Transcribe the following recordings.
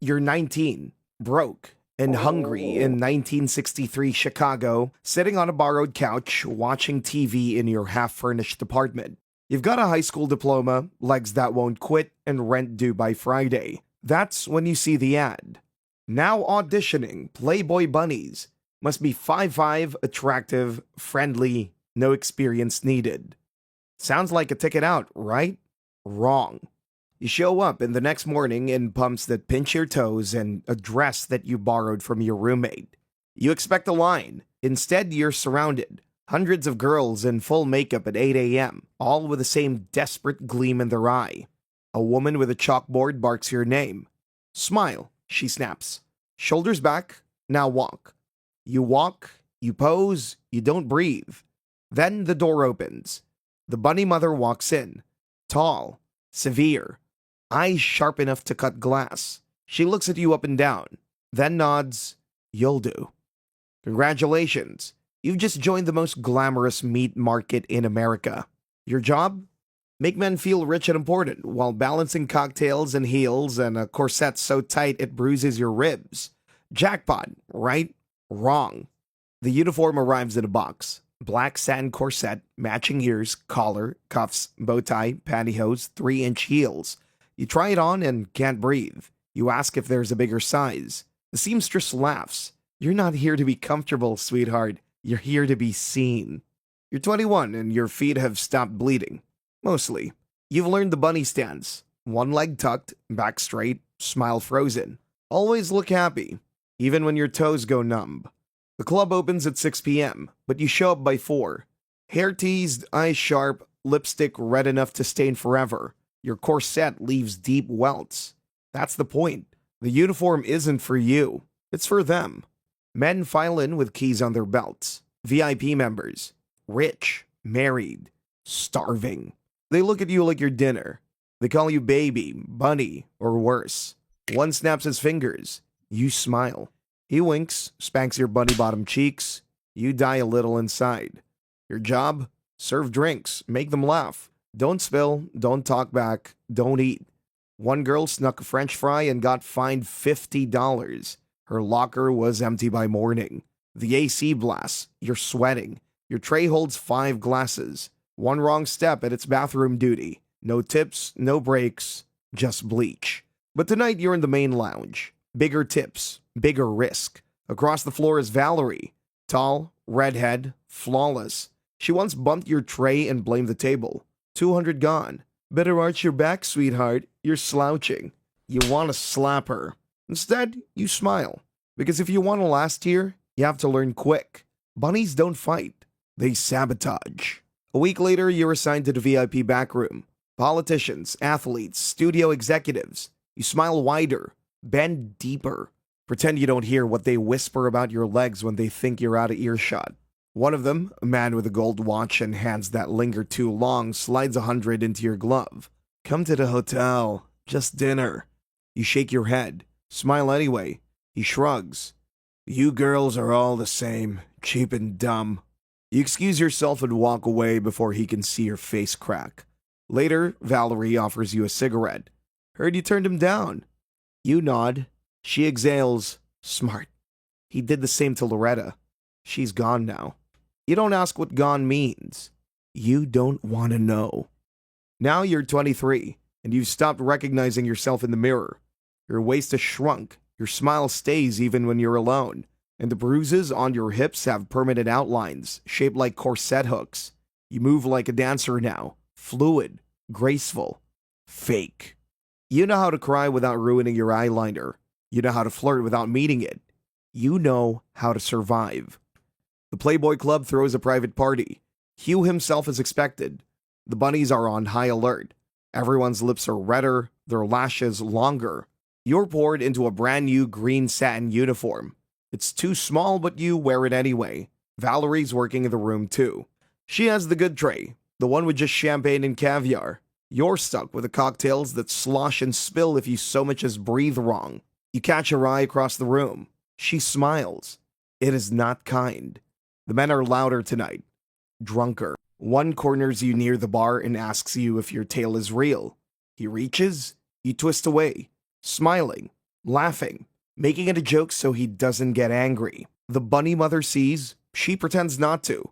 You're 19, broke, and hungry in 1963 Chicago, sitting on a borrowed couch, watching TV in your half-furnished apartment. You've got a high school diploma, legs that won't quit, and rent due by Friday. That's when you see the ad. Now auditioning Playboy Bunnies. Must be 5'5", attractive, friendly, no experience needed. Sounds like a ticket out, right? Wrong. You show up in the next morning in pumps that pinch your toes and a dress that you borrowed from your roommate. You expect a line. Instead, you're surrounded. Hundreds of girls in full makeup at 8 a.m., all with the same desperate gleam in their eye. A woman with a chalkboard barks your name. Smile, she snaps. Shoulders back, now walk. You walk, you pose, you don't breathe. Then the door opens. The bunny mother walks in. Tall, severe, eyes sharp enough to cut glass. She looks at you up and down, then nods. You'll do. Congratulations. You've just joined the most glamorous meat market in America. Your job? Make men feel rich and important while balancing cocktails and heels and a corset so tight it bruises your ribs. Jackpot, right? Wrong. The uniform arrives in a box. Black satin corset, matching ears, collar, cuffs, bow tie, pantyhose, 3-inch heels. You try it on and can't breathe. You ask if there's a bigger size. The seamstress laughs. You're not here to be comfortable, sweetheart. You're here to be seen. You're 21 and your feet have stopped bleeding. Mostly. You've learned the bunny stance. One leg tucked, back straight, smile frozen. Always look happy, even when your toes go numb. The club opens at 6 p.m., but you show up by 4. Hair teased, eyes sharp, lipstick red enough to stain forever. Your corset leaves deep welts. That's the point. The uniform isn't for you. It's for them. Men file in with keys on their belts. VIP members. Rich. Married. Starving. They look at you like your dinner. They call you baby, bunny, or worse. One snaps his fingers. You smile. He winks, spanks your bunny bottom cheeks. You die a little inside. Your job? Serve drinks, make them laugh. Don't spill, don't talk back, don't eat. One girl snuck a French fry and got fined $50. Her locker was empty by morning. The AC blasts, you're sweating. Your tray holds 5 glasses. One wrong step at its bathroom duty. No tips, no breaks, just bleach. But tonight you're in the main lounge. Bigger tips, bigger risk. Across the floor is Valerie. Tall, redhead, flawless. She once bumped your tray and blamed the table. 200 gone. Better arch your back, sweetheart. You're slouching. You want to slap her. Instead, you smile. Because if you want to last here, you have to learn quick. Bunnies don't fight. They sabotage. A week later, you're assigned to the VIP back room. Politicians, athletes, studio executives. You smile wider. Bend deeper. Pretend you don't hear what they whisper about your legs when they think you're out of earshot. One of them, a man with a gold watch and hands that linger too long, slides 100 into your glove. Come to the hotel. Just dinner. You shake your head. Smile anyway. He shrugs. You girls are all the same. Cheap and dumb. You excuse yourself and walk away before he can see your face crack. Later, Valerie offers you a cigarette. Heard you turned him down. You nod. She exhales. Smart. He did the same to Loretta. She's gone now. You don't ask what gone means. You don't want to know. Now you're 23, and you've stopped recognizing yourself in the mirror. Your waist has shrunk. Your smile stays even when you're alone. And the bruises on your hips have permanent outlines, shaped like corset hooks. You move like a dancer now. Fluid. Graceful. Fake. You know how to cry without ruining your eyeliner. You know how to flirt without meaning it. You know how to survive. The Playboy Club throws a private party. Hugh himself is expected. The bunnies are on high alert. Everyone's lips are redder, their lashes longer. You're poured into a brand new green satin uniform. It's too small, but you wear it anyway. Valerie's working in the room too. She has the good tray, the one with just champagne and caviar. You're stuck with the cocktails that slosh and spill if you so much as breathe wrong. You catch her eye across the room. She smiles. It is not kind. The men are louder tonight. Drunker. One corners you near the bar and asks you if your tale is real. He reaches. You twist away, smiling. laughing, making it a joke so he doesn't get angry. The bunny mother sees, she pretends not to.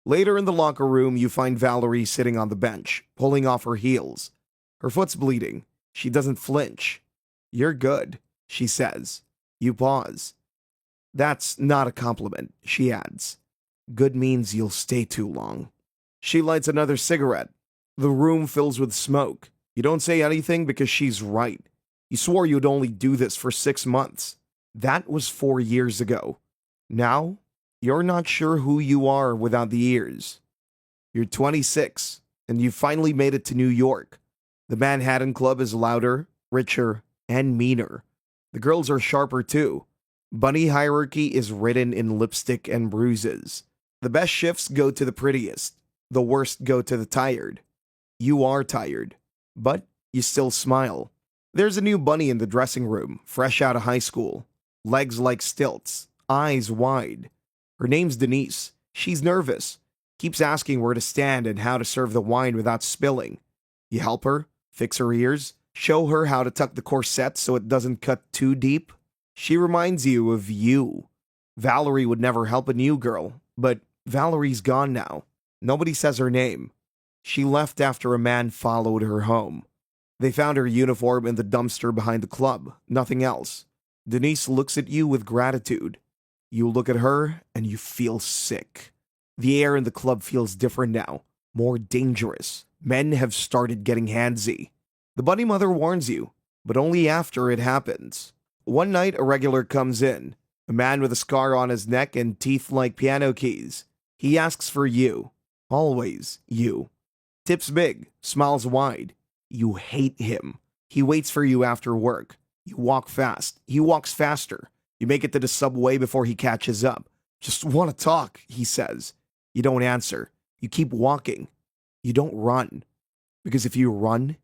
Later in the locker room, you find Valerie sitting on the bench, pulling off her heels. Her foot's bleeding. She doesn't flinch. "You're good," she says. You pause. "That's not a compliment," she adds. "Good means you'll stay too long." She lights another cigarette. The room fills with smoke. You don't say anything because she's right. You swore you'd only do this for 6 months. That was 4 years ago. Now, you're not sure who you are without the ears. You're 26, and you finally made it to New York. The Manhattan Club is louder, richer, and meaner. The girls are sharper too. Bunny hierarchy is written in lipstick and bruises. The best shifts go to the prettiest. The worst go to the tired. You are tired, but you still smile. There's a new bunny in the dressing room, fresh out of high school. Legs like stilts, eyes wide. Her name's Denise. She's nervous. Keeps asking where to stand and how to serve the wine without spilling. You help her, fix her ears, show her how to tuck the corset so it doesn't cut too deep. She reminds you of you. Valerie would never help a new girl, but Valerie's gone now. Nobody says her name. She left after a man followed her home. They found her uniform in the dumpster behind the club, nothing else. Denise looks at you with gratitude. You look at her and you feel sick. The air in the club feels different now, more dangerous. Men have started getting handsy. The bunny mother warns you, but only after it happens. One night, a regular comes in, a man with a scar on his neck and teeth like piano keys. He asks for you. Always you. Tips big, smiles wide. You hate him. He waits for you after work. You walk fast. He walks faster. You make it to the subway before he catches up. "Just want to talk," he says. You don't answer. You keep walking. You don't run. Because if you run,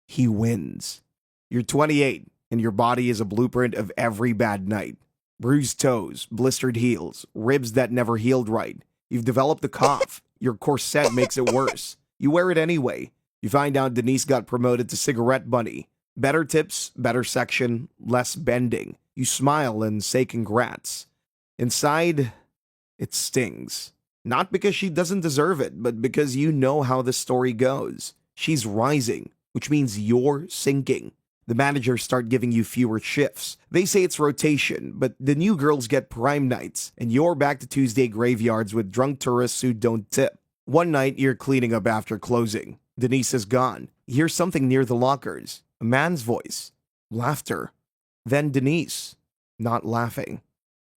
he wins. You're 28, and your body is a blueprint of every bad night. Bruised toes, blistered heels, ribs that never healed right. You've developed a cough. Your corset makes it worse. You wear it anyway. You find out Denise got promoted to cigarette bunny. Better tips, better section, less bending. You smile and say congrats. Inside, it stings. Not because she doesn't deserve it, but because you know how the story goes. She's rising, which means you're sinking. The managers start giving you fewer shifts. They say it's rotation, but the new girls get prime nights, and you're back to Tuesday graveyards with drunk tourists who don't tip. One night, you're cleaning up after closing. Denise is gone. You hear something near the lockers. A man's voice. Laughter. Then Denise. Not laughing.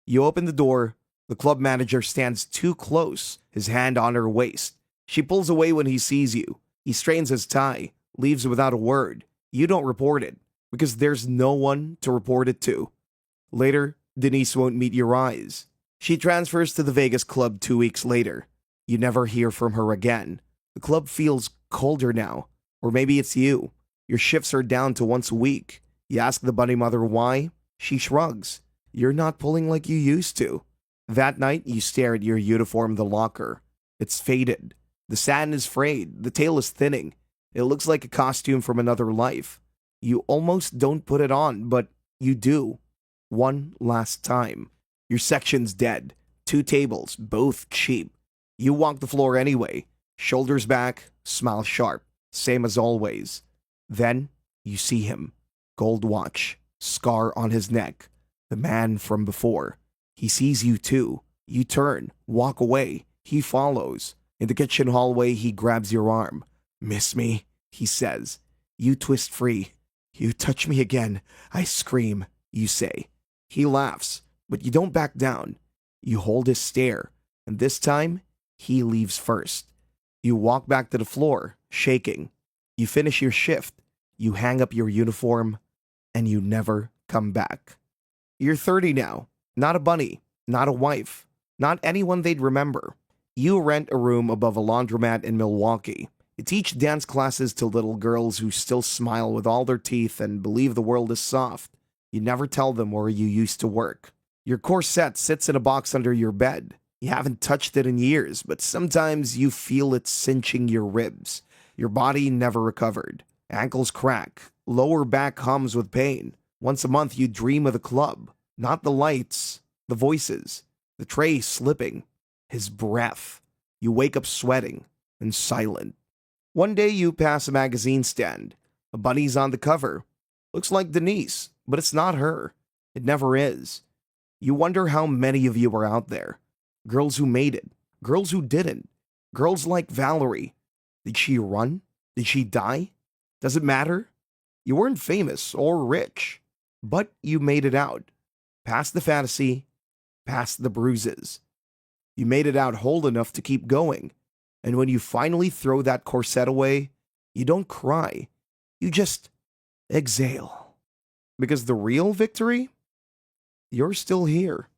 You open the door. The club manager stands too close, his hand on her waist. She pulls away when he sees you. He strains his tie, leaves without a word. You don't report it, because there's no one to report it to. Later, Denise won't meet your eyes. She transfers to the Vegas club 2 weeks later. You never hear from her again. The club feels colder now. Or maybe it's you. Your shifts are down to once a week. You ask the bunny mother why. She shrugs. You're not pulling like you used to. That night, you stare at your uniform in the locker. It's faded. The satin is frayed. The tail is thinning. It looks like a costume from another life. You almost don't put it on, but you do. One last time. Your section's dead. 2 tables, both cheap. You walk the floor anyway. Shoulders back, smile sharp. Same as always. Then, you see him. Gold watch. Scar on his neck. The man from before. He sees you too. You turn, walk away. He follows. In the kitchen hallway, he grabs your arm. "Miss me?" he says. You twist free. "You touch me again," I scream, you say. He laughs, but you don't back down. You hold his stare, and this time, he leaves first. You walk back to the floor, shaking. You finish your shift. You hang up your uniform, and you never come back. You're 30 now. Not a bunny, not a wife, not anyone they'd remember. You rent a room above a laundromat in Milwaukee. You teach dance classes to little girls who still smile with all their teeth and believe the world is soft. You never tell them where you used to work. Your corset sits in a box under your bed. You haven't touched it in years, but sometimes you feel it cinching your ribs. Your body never recovered. Ankles crack. Lower back hums with pain. Once a month, you dream of the club, not the lights, the voices, the tray slipping, his breath. You wake up sweating and silent. One day, you pass a magazine stand. A bunny's on the cover. Looks like Denise, but it's not her. It never is. You wonder how many of you are out there. Girls who made it, girls who didn't, girls like Valerie. Did she run? Did she die? Does it matter? You weren't famous or rich, but you made it out. Past the fantasy, past the bruises. You made it out whole enough to keep going. And when you finally throw that corset away, you don't cry. You just exhale. Because the real victory? You're still here.